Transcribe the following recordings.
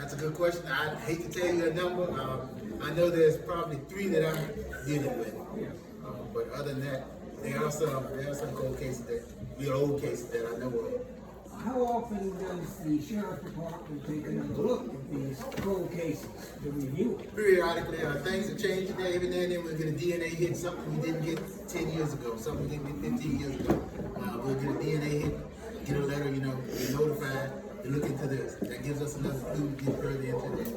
That's a good question. I hate to tell you a number. I know there's probably 3 that I'm dealing with. But other than that, there are some cold cases real old cases that I know of. How often does the sheriff department take another look at these cold cases to review it? Periodically, things are changing there. Every now and then we'll get a DNA hit, something we didn't get 10 years ago, something we didn't get 15 years ago. We'll get a DNA hit, get a letter, get notified to look into this. That gives us another clue to get further into this.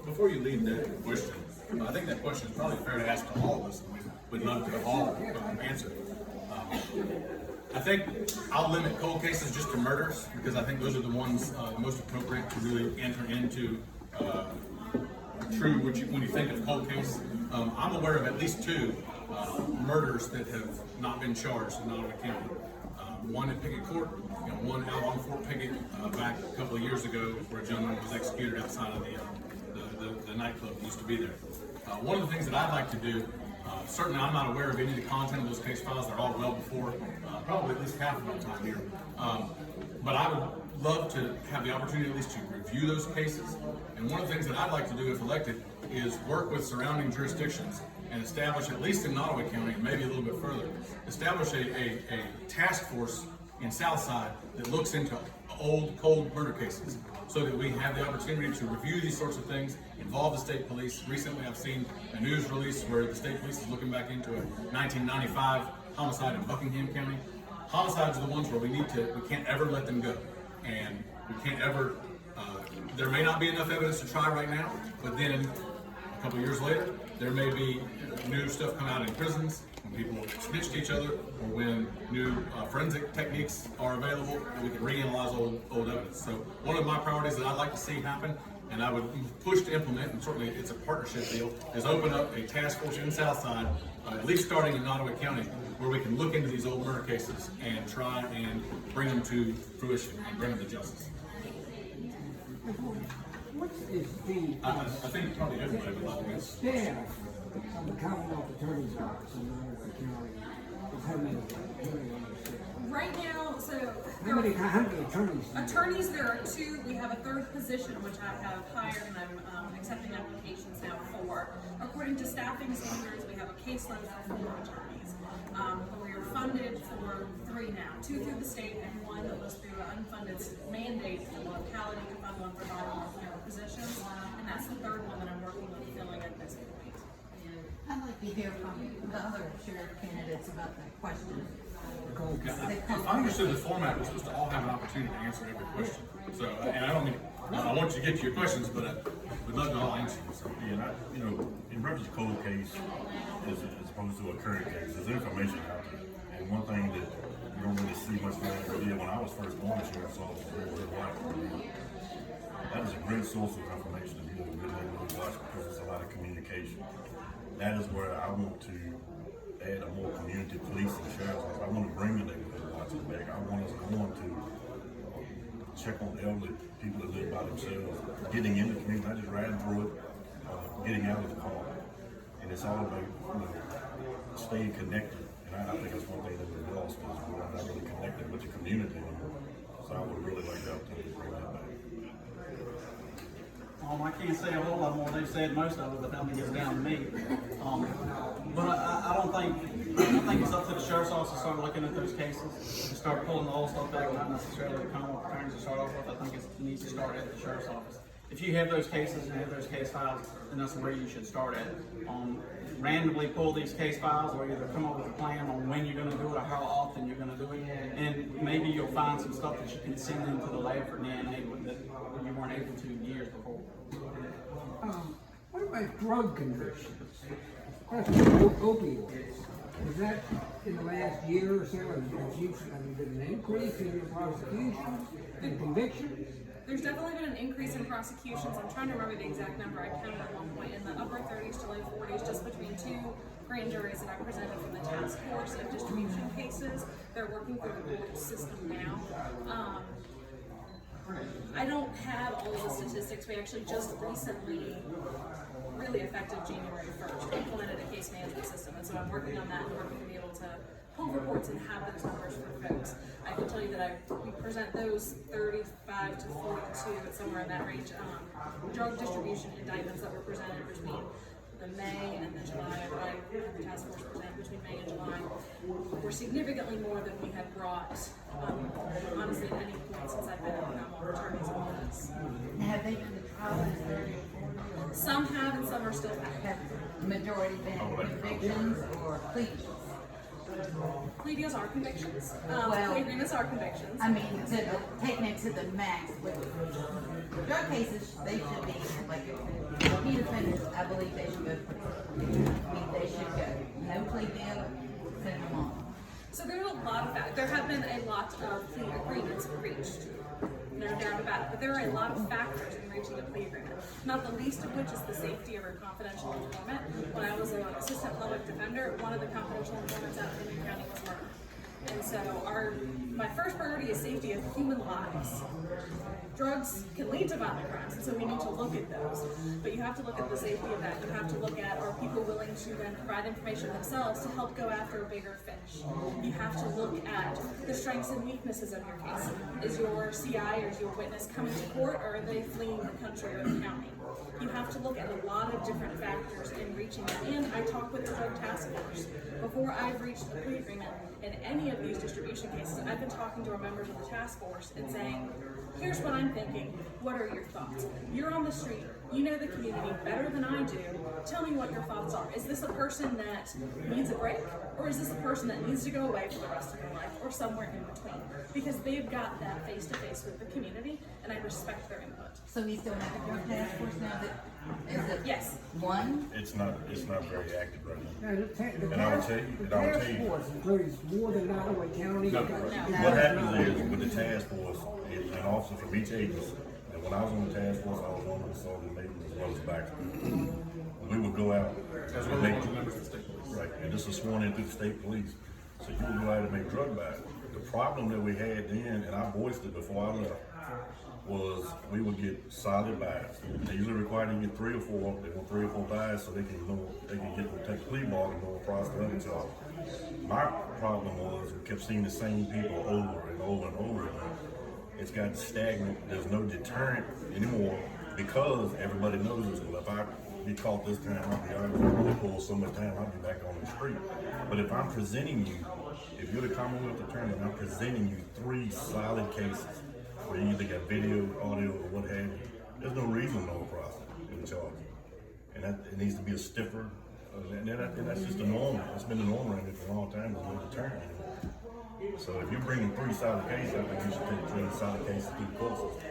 Before you leave that question, I think that question is probably fair to ask to all of us. We'd love to all answer. I think I'll limit cold cases just to murders because I think those are the ones most appropriate to really enter into true. When you think of cold case, I'm aware of at least 2 murders that have not been charged in Nottoway County. One at Pickett Court, one out on Fort Pickett back a couple of years ago, where a gentleman was executed outside of the nightclub that used to be there. One of the things that I'd like to do, certainly I'm not aware of any of the content of those case files. They're all well before, probably at least half of my time here. But I would love to have the opportunity at least to review those cases. And one of the things that I'd like to do if elected is work with surrounding jurisdictions and establish, at least in Nottoway County, and maybe a little bit further, establish a task force in Southside that looks into old, cold murder cases so that we have the opportunity to review these sorts of things, involve the state police. Recently, I've seen a news release where the state police is looking back into a 1995 homicide in Buckingham County. Homicides are the ones where we can't ever let them go. And we can't ever, there may not be enough evidence to try right now, but then a couple years later, there may be new stuff come out in prisons when people snitch to each other, or when new forensic techniques are available, and we can reanalyze old evidence. So one of my priorities that I'd like to see happen, and I would push to implement, and certainly it's a partnership deal, is open up a task force in Southside, at least starting in Nottoway County, where we can look into these old murder cases and try and bring them to fruition and bring them to justice. What is the I think probably everybody would like to answer. staff of the Commonwealth'a Attorney's Office in Nottoway County? How many Right now, so how many attorneys? attorneys, there are 2. We have a 3rd position, which I have hired, and I'm accepting applications now for. According to staffing standards, we have a caseload for 4 attorneys. But we are funded for 3 now, 2 through the state and 1 that was through an unfunded mandate for the locality to fund 1 for volunteer positions. And that's the 3rd one that I'm working on filling at this point. I'd like to hear from the other sheriff candidates about that question. If I understood the format, we're supposed to all have an opportunity to answer every question. So, and I don't mean, I want you to get to your questions, but we'd love to all answer them. So. Yeah, and in reference to cold case, as opposed to a current case, there's information out there. And one thing that you don't really see much of when I was first on the sheriff's office, that is a great source of information to be able to really watch because there's a lot of communication. That is where I want to add a more community police and sheriff's office. I want to bring the neighborhood watches back. I want to check on elderly people that live by themselves, getting in the community, not just riding through it, getting out of the car. And it's all about staying connected. And I think that's one thing that we've lost is we're not really connected with the community anymore. So I would really like the opportunity to bring that back. I can't say a whole lot more. They've said most of it, but that gets down to me. But I think it's up to the sheriff's office to start looking at those cases and start pulling the old stuff back, not necessarily the Commonwealth'a Attorneys to start off with. I think it needs to start at the sheriff's office. If you have those cases and have those case files, then that's where you should start at. Randomly pull these case files, or either come up with a plan on when you're going to do it or how often you're going to do it, and maybe you'll find some stuff that you can send into the lab for DNA that you weren't able to years before. What about drug convictions? Opioids. Is that in the last year or so? Has there been an increase in the prosecutions and convictions? There's definitely been an increase in prosecutions. I'm trying to remember the exact number. I counted at one point in the upper 30s to low 40s, just between 2 grand juries that I presented from the task force of distribution cases. They're working through the court system now. I don't have all of the statistics. We actually just recently, really effective January 1st, implemented a case management system, and so I'm working on that and working to be able to pull reports and have those numbers for folks. I can tell tell you that we present those 35 to 42, somewhere in that range, drug distribution indictments that were presented between the May and the July, right, and the task force presented between May and July, were significantly more than we had brought, honestly, at any point since I've been at the Commonwealth'a Attorney's Office. Have they been tried in 30 or 40? Some have and some are still back. Have the majority been convictions or pleas? Plea deals are convictions. Well, Plea agreements are convictions. I mean, taking it to the max with drug cases, they should be like repeat offenders. I believe they should go. I mean, they should go. No plea deal, send them on. So there are a lot of there have been a lot of plea agreements reached. No doubt about it. But there are a lot of factors in reaching a plea agreement. Not the least of which is the safety of a confidential informant. When I was an assistant public defender, one of the confidential informants out in Crewe County was murdered. And so my first priority is safety of human lives. Drugs can lead to violent crimes, and so we need to look at those. But you have to look at the safety of that. You have to look at, are people willing to then provide information themselves to help go after a bigger fish? You have to look at the strengths and weaknesses of your case. Is your CI or is your witness coming to court, or are they fleeing the country or the county? You have to look at a lot of different factors in reaching that. And I talk with the drug task force. Before I've reached a plea agreement in any of these distribution cases, I've been talking to our members of the task force and saying, here's what I'm thinking. What are your thoughts? You're on the street. You know the community better than I do. Tell me what your thoughts are. Is this a person that needs a break? Or is this a person that needs to go away for the rest of their life, or somewhere in between? Because they've got that face-to-face with the community, and I respect their input. So we still have a drug task force now that is it Yes. one? It's not very active right now. Now, the And I will task tell you- the and I will task tell you- force includes more than Nottoway County. No. What happens is with the task force, an officer from each agency, and when I was on the task force, I was on the Sergeant Major as well as Baxter. We would go out As well and as make one of the members of the state police. right, and this is sworn in through the state police. So you would go out and make drug buys. The problem that we had then, and I voiced it before I left, was we would get solid buys. They usually require you to get 3 or 4. They want 3 or 4 buys so they can take a plea bargain and go across the other job. My problem was we kept seeing the same people over and over and over again. It's gotten stagnant. There's no deterrent anymore because everybody knows, well, if I be caught this time, I'll be out of pull so much time, I'll be back on the street. But if I'm presenting you, if you're the Commonwealth'a Attorney and I'm presenting you 3 solid cases where you either got video, audio, or what have you, there's no reason no process in charge. And that it needs to be a stiffer, and that's just the norm. It's been the norm around here for a long time. There's no deterrent anymore. So if you're bringing 3 solid cases, I think you should take 3 solid cases through the courses.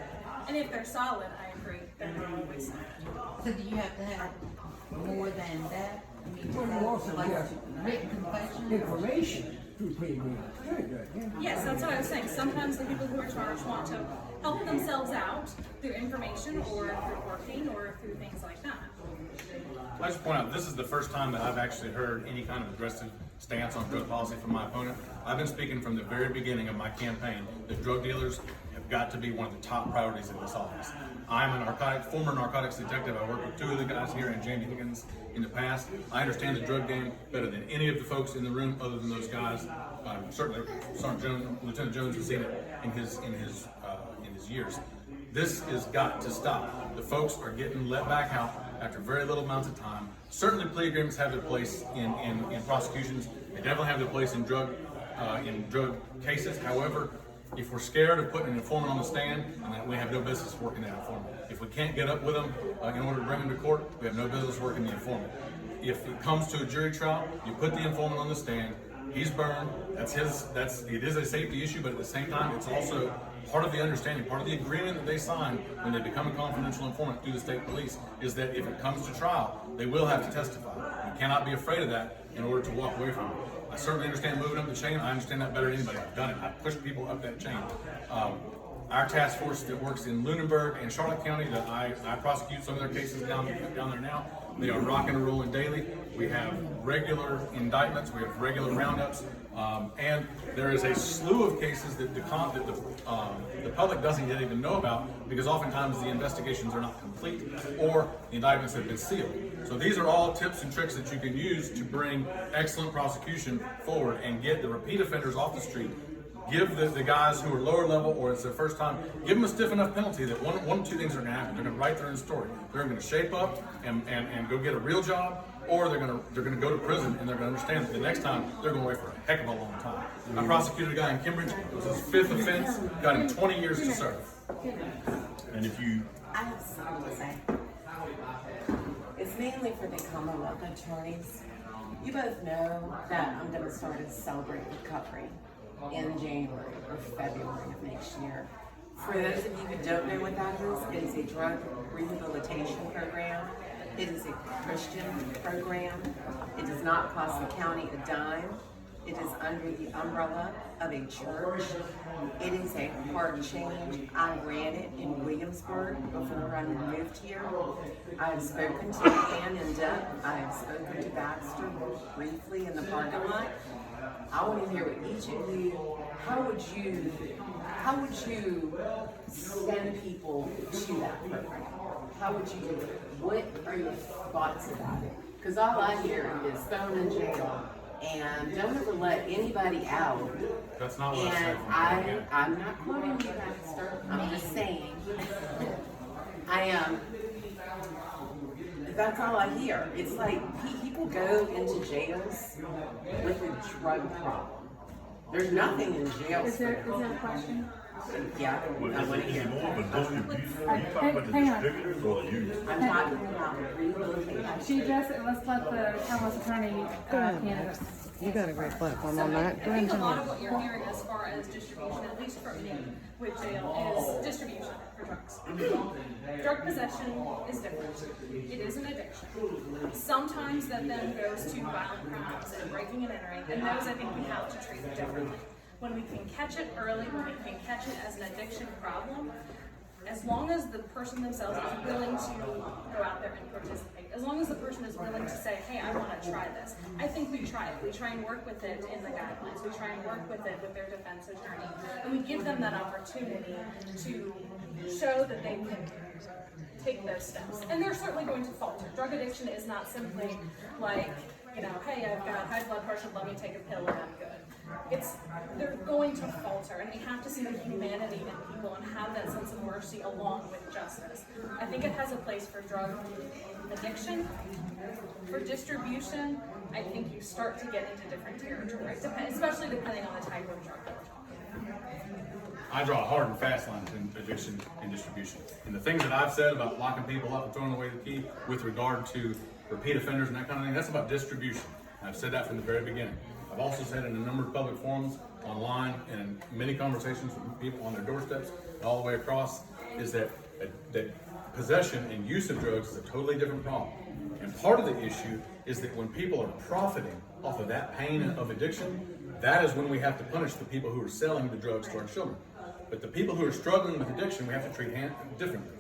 And if they're solid, I agree. They're not always solid. So do you have to have more than that? I mean, Well, you also like have written confession? information through plea agreements. Very good. Yeah. Yes, that's what I was saying. Sometimes the people who are charged want to help themselves out through information or through working or through things like that. I just point out, this is the first time that I've actually heard any kind of aggressive stance on drug policy from my opponent. I've been speaking from the very beginning of my campaign that drug dealers have got to be one of the top priorities in this office. I'm a former narcotics detective. I worked with 2 of the guys here and Jamie Higgins in the past. I understand the drug game better than any of the folks in the room other than those guys. Certainly Sergeant Jones, Lieutenant Jones has seen it in his years. This has got to stop. The folks are getting let back out after very little amounts of time. Certainly plea agreements have their place in prosecutions. They definitely have their place in drug cases. However, if we're scared of putting an informant on the stand, then we have no business working that informant. If we can't get up with them in order to bring them to court, we have no business working the informant. If it comes to a jury trial, you put the informant on the stand, he's burned, it is a safety issue, but at the same time, it's also part of the understanding, part of the agreement that they sign when they become a confidential informant through the state police is that if it comes to trial, they will have to testify. You cannot be afraid of that in order to walk away from it. I certainly understand moving up the chain. I understand that better than anybody. I've done it. I've pushed people up that chain. Our task force that works in Lunenburg and Charlotte County, that I prosecute some of their cases down there now, they are rocking and rolling daily. We have regular indictments. We have regular roundups. And there is a slew of cases that the public doesn't yet even know about because oftentimes the investigations are not complete or the indictments have been sealed. So these are all tips and tricks that you can use to bring excellent prosecution forward and get the repeat offenders off the street, give the guys who are lower level or it's their first time, give them a stiff enough penalty that one of two things are going to happen. They're going to write their own story. They're going to shape up and go get a real job, or they're going to go to prison and they're going to understand that the next time they're going away for a heck of a long time. I prosecuted a guy in Cambridge. It was his 5th offense. Got him 20 years to serve. And if you, I have something to say. It's mainly for the Commonwealth attorneys. You both know that I'm going to start a Celebrate Recovery in January or February of next year. For those of you who don't know what that is, it is a drug rehabilitation program. It is a Christian program. It does not cost the county a dime. It is under the umbrella of a church. It is a heart change. I ran it in Williamsburg before I moved here. I have spoken to Ann in depth. I have spoken to Baxter briefly in the parking lot. I want to hear what each of you, how would you send people to that program? How would you do it? What are your thoughts about it? Because all I hear is thrown in jail and don't ever let anybody out. That's not what And I said. I'm not quoting you, Baxter. I'm just saying. I am. That's all I hear. It's like people go into jails with a drug problem. There's nothing in jail. Is there a question? Yeah, I want to is hear. it more of a distribution? Are you talking about the Hang on. distributors or the users? I'm talking about rehabilitation. She just, let's let the Commonwealth's Attorney candidate. You got a great platform on that. I Go ahead think and a lot tell of what you're hearing as far as distribution, at least for me, with jail, is distribution for drugs. Drug possession is different. It is an addiction. Sometimes that then goes to violent crimes and breaking and entering, and those I think we have to treat differently. When we can catch it early, when we can catch it as an addiction problem, as long as the person themselves is willing to go out there and participate, as long as the person is willing to say, hey, I want to try this, I think we try it. We try and work with it in the guidelines. We try and work with it with their defense attorney. And we give them that opportunity to show that they can take those steps. And they're certainly going to falter. Drug addiction is not simply like, you know, hey, I've got high blood pressure, let me take a pill and I'm good. They're going to falter, and we have to see the humanity in people and have that sense of mercy along with justice. I think it has a place for drug addiction. For distribution, I think you start to get into different territory, especially depending on the type of drug that we're talking about. I draw a hard and fast line between addiction and distribution. And the things that I've said about locking people up and throwing away the key with regard to repeat offenders and that kind of thing, that's about distribution. I've said that from the very beginning. I've also said in a number of public forums, online, and many conversations with people on their doorsteps, all the way across, is that possession and use of drugs is a totally different problem. And part of the issue is that when people are profiting off of that pain of addiction, that is when we have to punish the people who are selling the drugs to our children. But the people who are struggling with addiction, we have to treat differently.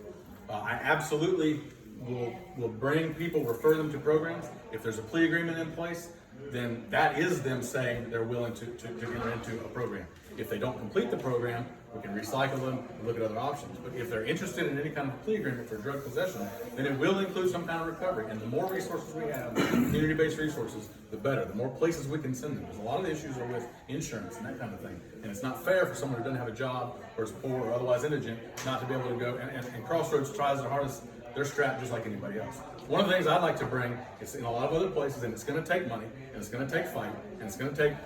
I absolutely will bring people, refer them to programs. If there's a plea agreement in place, then that is them saying they're willing to enter into a program. If they don't complete the program, we can recycle them and look at other options. But if they're interested in any kind of plea agreement for drug possession, then it will include some kind of recovery. And the more resources we have, community-based resources, the better. The more places we can send them. Because a lot of the issues are with insurance and that kind of thing. And it's not fair for someone who doesn't have a job or is poor or otherwise indigent not to be able to go. And Crossroads tries their hardest. They're strapped just like anybody else. One of the things I'd like to bring is in a lot of other places, and it's going to take money, and it's going to take fight, and it's going to take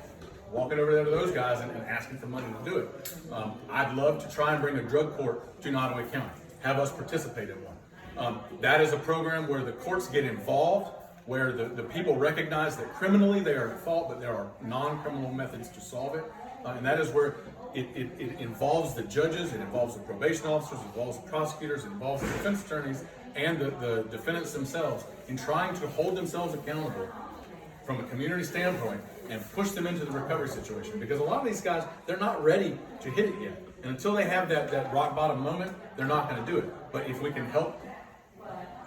walking over there to those guys and asking for money to do it. I'd love to try and bring a drug court to Nottoway County, have us participate in one. That is a program where the courts get involved, where the people recognize that criminally they are at fault, but there are non-criminal methods to solve it. And that is where it involves the judges, it involves the probation officers, it involves the prosecutors, it involves the defense attorneys, and the defendants themselves in trying to hold themselves accountable from a community standpoint and push them into the recovery situation. Because a lot of these guys, they're not ready to hit it yet. And until they have that rock bottom moment, they're not going to do it. But if we can help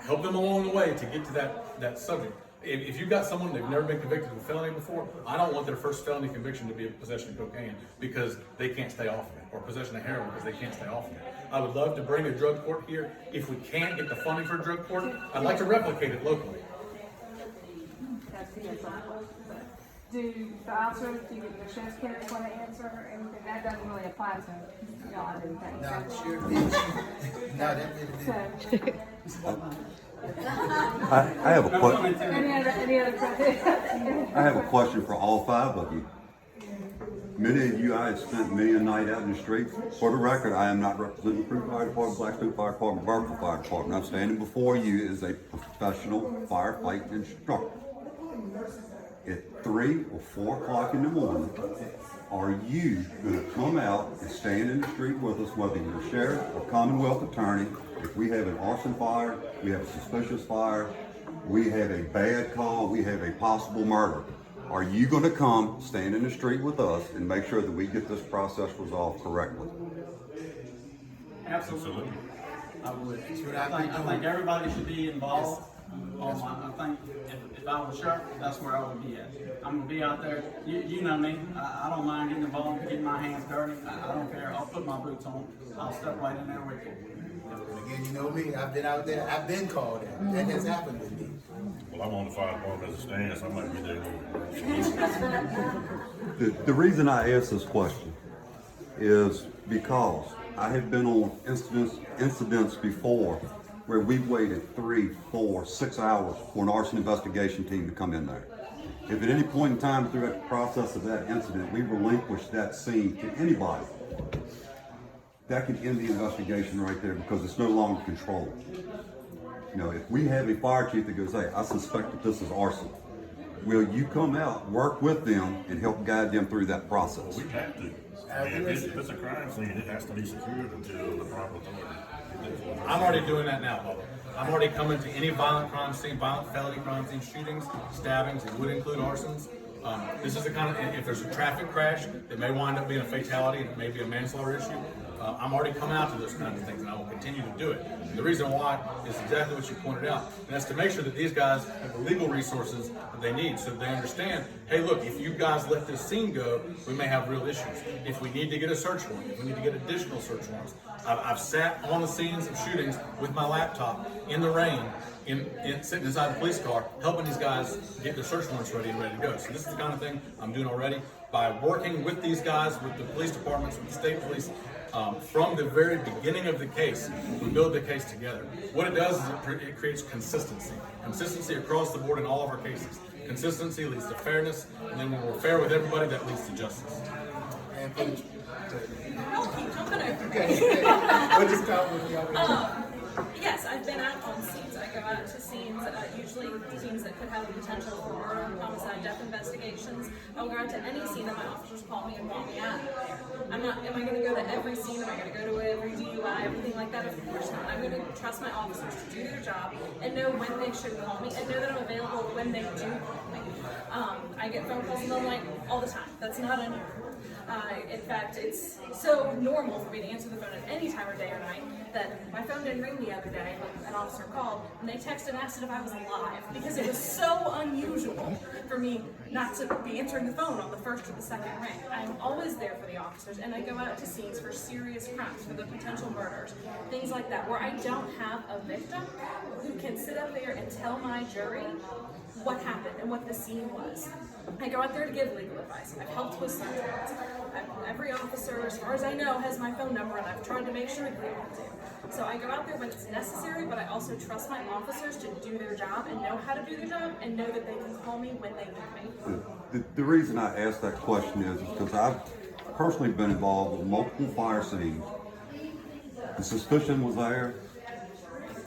them along the way to get to that subject. If you've got someone that's never been convicted of a felony before, I don't want their first felony conviction to be a possession of cocaine because they can't stay off of it, or possession of heroin because they can't stay off of it. I would love to bring a drug court here. If we can't get the funding for a drug court, I'd like to replicate it locally. do the officers, do the sheriff's carriers want to answer or anything? That doesn't really apply to y'all, I didn't think. Nah, sure did. Nah, that really did. So, I have a question. any other questions? I have a question for all five of you. Many of you, I have spent many a night out in the streets. For the record, I am not representing the Crewe Fire Department, Blackstone Fire Department, Burkeville Fire Department. I'm standing before you as a professional firefighting instructor. At 3 or 4 o'clock in the morning, are you going to come out and stand in the street with us, whether you're a sheriff or Commonwealth attorney? If we have an arson fire, we have a suspicious fire, we have a bad call, we have a possible murder, are you going to come stand in the street with us and make sure that we get this process resolved correctly? Absolutely. I would. I think everybody should be involved. I think if I was sheriff, that's where I would be at. I'm gonna be out there. You know me. I don't mind getting involved, getting my hands dirty. I don't care. I'll put my boots on. I'll step right in there with you. Again, you know me. I've been out there. I've been called out. That has happened with me. Well, I'm on the fire department as a stand, so I might be there. The reason I ask this question is because I have been on incidents before where we've waited 3, 4, 6 hours for an arson investigation team to come in there. If at any point in time through the process of that incident we relinquish that scene to anybody, that can end the investigation right there because it's no longer controlled. You know, if we have a fire chief that goes, hey, I suspect that this is arson, will you come out, work with them, and help guide them through that process? We have to. I mean, if it's a crime scene, it has to be secured until the proper authority. I'm already doing that now, Bubba. I'm already coming to any violent crime scene, violent felony crime scene, shootings, stabbings, it would include arsons. This is the kind of, if there's a traffic crash, it may wind up being a fatality and it may be a manslaughter issue. I'm already coming out to those kinds of things and I will continue to do it. And the reason why is exactly what you pointed out. And that's to make sure that these guys have the legal resources that they need so that they understand, hey look, if you guys let this scene go, we may have real issues. If we need to get a search warrant, if we need to get additional search warrants. I've sat on the scenes of shootings with my laptop in the rain, sitting inside the police car, helping these guys get their search warrants ready and ready to go. So this is the kind of thing I'm doing already by working with these guys, with the police departments, with the state police. From the very beginning of the case, we build the case together. What it does is it creates consistency. Consistency across the board in all of our cases. Consistency leads to fairness, and then when we're fair with everybody, that leads to justice. And for the, I'll keep jumping over. okay, what is called with y'all? Yes, I've been out on scenes. I go out to scenes, usually scenes that could have the potential for murder, homicide, death investigations. I'll go out to any scene that my officers call me and want me at. Am I going to go to every scene? Am I going to go to every DUI, everything like that? Of course not. I'm going to trust my officers to do their job and know when they should call me and know that I'm available when they do call me. I get phone calls from them like all the time. That's not unusual. In fact, it's so normal for me to answer the phone at any time of day or night that my phone didn't ring the other day when an officer called and they texted and asked if I was alive because it was so unusual for me not to be answering the phone on the first or the second ring. I'm always there for the officers and I go out to scenes for serious crimes, for the potential murders, things like that, where I don't have a victim who can sit up there and tell my jury what happened and what the scene was. I go out there to give legal advice. I've helped with search warrants. Every officer, as far as I know, has my phone number, and I've tried to make sure that they all do. So I go out there when it's necessary, but I also trust my officers to do their job and know how to do their job and know that they can call me when they need me. The reason I asked that question is because I've personally been involved with multiple fire scenes. The suspicion was there.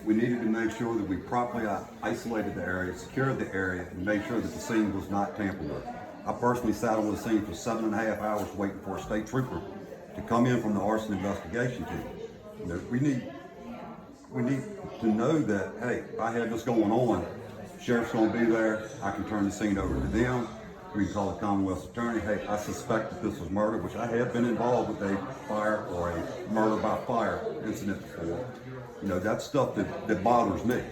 We needed to make sure that we properly isolated the area, secured the area, and made sure that the scene was not tampered with. I personally sat on the scene for 7.5 hours waiting for a state trooper to come in from the arson investigation team. You know, we need to know that, hey, if I have this going on, sheriff's gonna be there, I can turn the scene over to them. We can call the Commonwealth's attorney, hey, I suspect that this was murder, which I have been involved with a fire or a murder by fire incident before. You know, that's stuff that bothers me.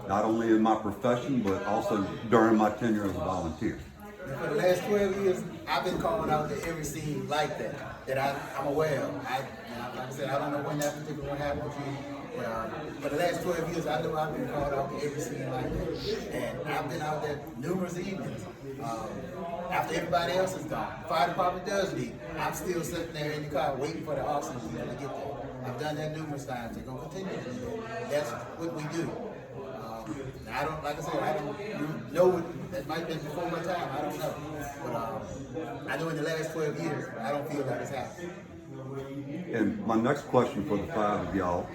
Not only in my profession, but also during my tenure as a volunteer. And for the last 12 years, I've been called out to every scene like that I'm aware of. Like I said, I don't know when that particular one happened to you. For the last 12 years, I know I've been called out to every scene like that. And I've been out there numerous evenings. After everybody else is gone, the fire department does leave. I'm still sitting there in the car waiting for the oxygen to get there. I've done that numerous times. They're gonna continue to do that. That's what we do. I don't, like I said, I don't know what, that might have been before my time. I don't know, but I know in the last 12 years, I don't feel like it's happened. And my next question for the five of y'all,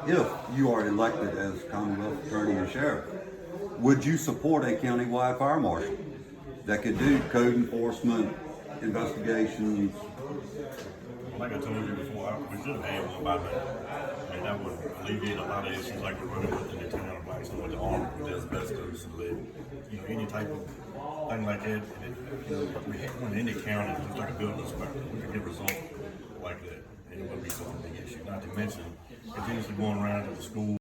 if you are elected as Commonwealth Attorney and Sheriff, would you support a countywide fire marshal that could do code enforcement, investigations? Like I told you before, we should have had one by now. I mean, that would alleviate a lot of issues like we're running with in the town of Blackstone with the arm, with the asbestos and lead. You know, any type of thing like that. And we had one in the county, just like a building inspector, we could get results like that. And it would be such a big issue. Not to mention, continuously going around to the school